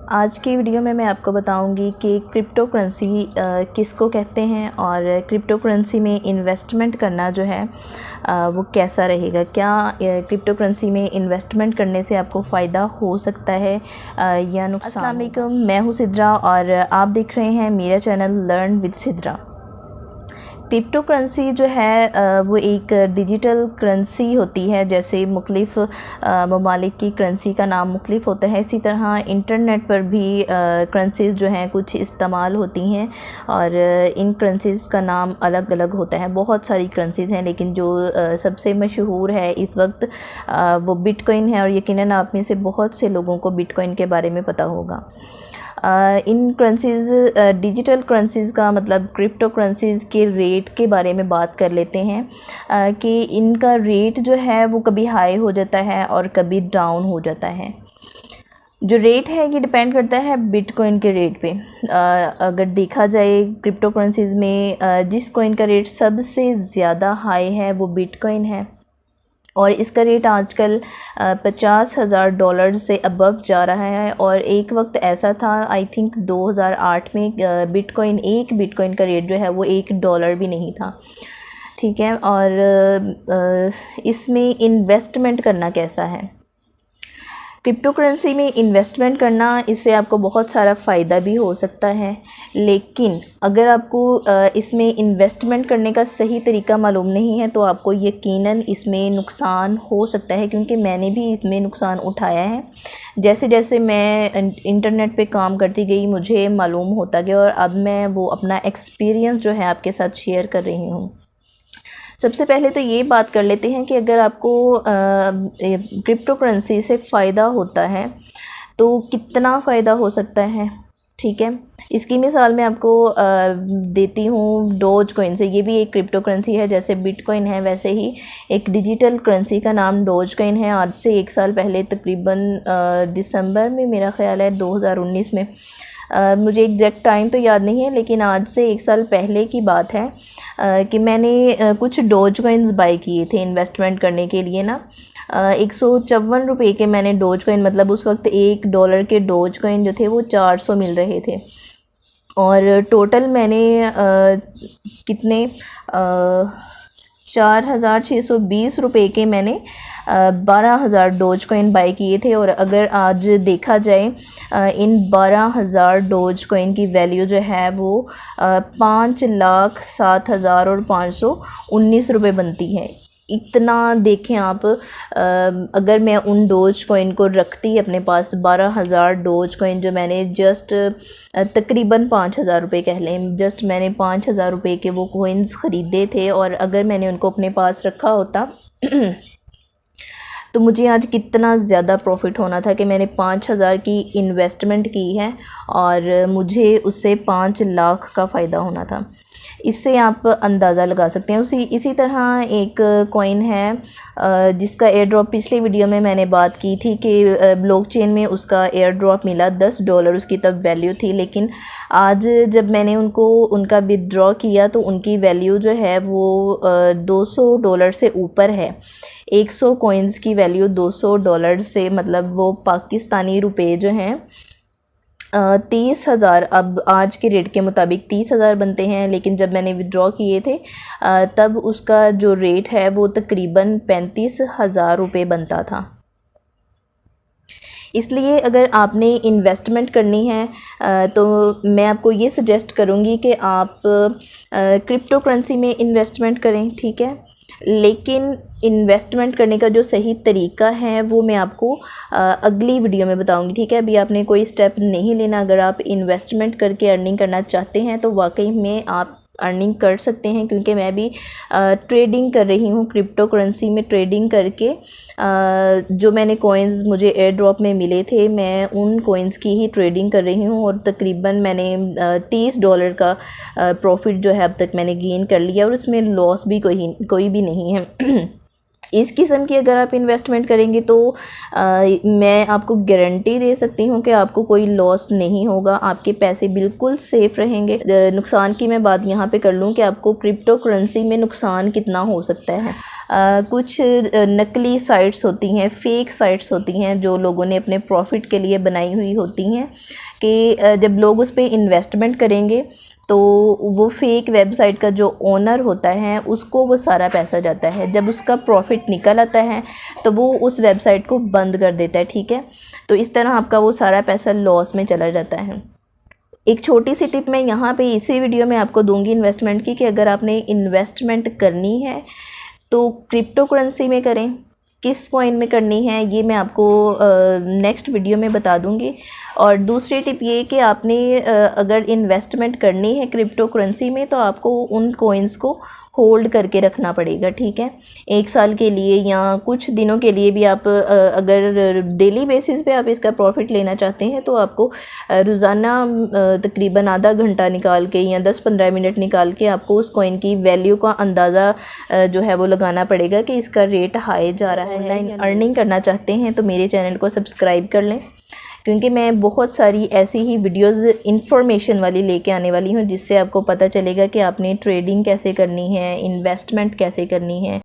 आज की वीडियो में मैं आपको बताऊंगी कि क्रिप्टो करेंसी किसको कहते हैं और क्रिप्टो करेंसी में इन्वेस्टमेंट करना जो है वो कैसा रहेगा। क्या क्रिप्टो करेंसी में इन्वेस्टमेंट करने से आपको फ़ायदा हो सकता है या नुकसान। अस्सलाम वालेकुम, मैं हूँ सिद्रा और आप देख रहे हैं मेरा channel learn with Sidra. Crypto currency जो है वो एक डिजिटल करेंसी होती है। जैसे मुख्तलिफ़ ममालिक की करेंसी का नाम मुख्तलिफ होता है, इसी तरह इंटरनेट पर भी करेंसीज़ जो हैं कुछ इस्तेमाल होती हैं और इन करेंसीज़ का नाम अलग अलग होता है। बहुत सारी करेंसीज़ हैं लेकिन जो सबसे मशहूर है इस वक्त वो बिटकॉइन है और यकीनन आप में से बहुत से लोगों को बिटकॉइन के बारे में पता होगा। इन करेंसीज़ डिजिटल करेंसीज़ का मतलब क्रिप्टो करेंसीज़ के रेट के बारे में बात कर लेते हैं कि इनका रेट जो है वो कभी हाई हो जाता है और कभी डाउन हो जाता है। जो रेट है ये डिपेंड करता है बिटकॉइन के रेट पे। अगर देखा जाए क्रिप्टो करेंसीज़ में जिस कॉइन का रेट सबसे ज़्यादा हाई है वो बिटकॉइन है और इसका रेट आजकल $50,000 से अबव जा रहा है। और एक वक्त ऐसा था, आई थिंक 2008 में, एक बिटकॉइन का रेट जो है वो $1 भी नहीं था। ठीक है, और इसमें इन्वेस्टमेंट करना कैसा है। क्रिप्टो करेंसी में इन्वेस्टमेंट करना, इससे आपको बहुत सारा फ़ायदा भी हो सकता है, लेकिन अगर आपको इसमें इन्वेस्टमेंट करने का सही तरीका मालूम नहीं है तो आपको यकीनन इसमें नुकसान हो सकता है, क्योंकि मैंने भी इसमें नुकसान उठाया है। जैसे जैसे मैं इंटरनेट पे काम करती गई मुझे मालूम होता गया और अब मैं वो अपना एक्सपीरियंस जो है आपके साथ शेयर कर रही हूँ। सबसे पहले तो ये बात कर लेते हैं कि अगर आपको क्रिप्टो करेंसी से फ़ायदा होता है तो कितना फ़ायदा हो सकता है। ठीक है, इसकी मिसाल मैं आपको देती हूँ डोज कॉइन से। ये भी एक क्रिप्टो करेंसी है, जैसे बिटकॉइन है वैसे ही एक डिजिटल करेंसी का नाम डोज कॉइन है। आज से 1 साल पहले तकरीबन दिसंबर में, मेरा ख्याल है 2019 में, मुझे एग्जैक्ट टाइम तो याद नहीं है, लेकिन आज से 1 साल पहले की बात है कि मैंने कुछ डोज कॉइन्स बाई किए थे इन्वेस्टमेंट करने के लिए ना। 154 रुपये के मैंने डोज कॉइन, मतलब उस वक्त $1 के डोज कॉइन जो थे वो 400 मिल रहे थे। और टोटल मैंने कितने 4,620 रुपये के मैंने 12,000 डोज कॉइन बाई किए थे। और अगर आज देखा जाए इन 12,000 डोज कॉइन की वैल्यू जो है वो 5,07,519 रुपये बनती है। इतना देखें आप, अगर मैं उन डोज कॉइन को रखती अपने पास, 12,000 डोज कॉइन जो मैंने जस्ट तकरीबन 5,000 रुपये कह लें, जस्ट मैंने 5,000 रुपये के वो कॉइन्स ख़रीदे थे, और अगर मैंने उनको अपने पास रखा होता तो मुझे आज कितना ज़्यादा प्रॉफिट होना था कि मैंने 5,000 की इन्वेस्टमेंट की है और मुझे उससे 5 लाख का फ़ायदा होना था। इससे आप अंदाज़ा लगा सकते हैं। इसी तरह एक कॉइन है जिसका एयर ड्रॉप पिछली वीडियो में मैंने बात की थी कि ब्लॉकचेन में उसका एयर ड्रॉप मिला $10, उसकी तब वैल्यू थी, लेकिन आज जब मैंने उनका विदड्रॉ किया तो उनकी वैल्यू जो है वो $200 से ऊपर है। 100 कॉइन्स की वैल्यू $200 से, मतलब वो पाकिस्तानी रुपए जो हैं 30,000, अब आज के रेट के मुताबिक 30,000 बनते हैं, लेकिन जब मैंने विड्रॉ किए थे तब उसका जो रेट है वो तकरीबन 35,000 रुपये बनता था। इसलिए अगर आपने इन्वेस्टमेंट करनी है तो मैं आपको ये सजेस्ट करूँगी कि आप क्रिप्टो करेंसी में इन्वेस्टमेंट करें। ठीक है, लेकिन इन्वेस्टमेंट करने का जो सही तरीका है वो मैं आपको अगली वीडियो में बताऊंगी। ठीक है, अभी आपने कोई स्टेप नहीं लेना। अगर आप इन्वेस्टमेंट करके अर्निंग करना चाहते हैं तो वाकई में आप अर्निंग कर सकते हैं, क्योंकि मैं भी ट्रेडिंग कर रही हूँ क्रिप्टो करेंसी में। ट्रेडिंग करके जो मैंने कॉइन्स मुझे एयर ड्रॉप में मिले थे, मैं उन कॉइन्स की ही ट्रेडिंग कर रही हूँ और तकरीबन मैंने $30 का प्रॉफिट जो है अब तक मैंने गेन कर लिया और उसमें लॉस भी कोई भी नहीं है। इस किस्म की अगर आप इन्वेस्टमेंट करेंगे तो मैं आपको गारंटी दे सकती हूँ कि आपको कोई लॉस नहीं होगा, आपके पैसे बिल्कुल सेफ़ रहेंगे। नुकसान की मैं बात यहाँ पे कर लूँ कि आपको क्रिप्टो करेंसी में नुकसान कितना हो सकता है। कुछ नकली साइट्स होती हैं, फेक साइट्स होती हैं जो लोगों ने अपने प्रॉफिट के लिए बनाई हुई होती हैं कि जब लोग उस पर इन्वेस्टमेंट करेंगे तो वो फेक वेबसाइट का जो ओनर होता है उसको वो सारा पैसा जाता है। जब उसका प्रॉफिट निकल आता है तो वो उस वेबसाइट को बंद कर देता है, ठीक है। तो इस तरह आपका वो सारा पैसा लॉस में चला जाता है। एक छोटी सी टिप मैं यहाँ पे इसी वीडियो में आपको दूंगी इन्वेस्टमेंट की, कि अगर आपने इन्वेस्टमेंट करनी है तो क्रिप्टो करेंसी में करें, किस कॉइन में करनी है ये मैं आपको नेक्स्ट वीडियो में बता दूंगी। और दूसरी टिप ये कि आपने अगर इन्वेस्टमेंट करनी है क्रिप्टो करेंसी में तो आपको उन कॉइन्स को होल्ड करके रखना पड़ेगा, ठीक है। 1 साल के लिए या कुछ दिनों के लिए भी आप अगर डेली बेसिस पे आप इसका प्रॉफिट लेना चाहते हैं तो आपको रोज़ाना तकरीबन आधा घंटा निकाल के या 10-15 मिनट निकाल के आपको उस कॉइन की वैल्यू का अंदाज़ा जो है वो लगाना पड़ेगा कि इसका रेट हाई जा रहा है। ऑनलाइन अर्निंग करना चाहते हैं तो मेरे चैनल को सब्सक्राइब कर लें, क्योंकि मैं बहुत सारी ऐसी ही वीडियोस इंफॉर्मेशन वाली लेके आने वाली हूँ जिससे आपको पता चलेगा कि आपने ट्रेडिंग कैसे करनी है, इन्वेस्टमेंट कैसे करनी है।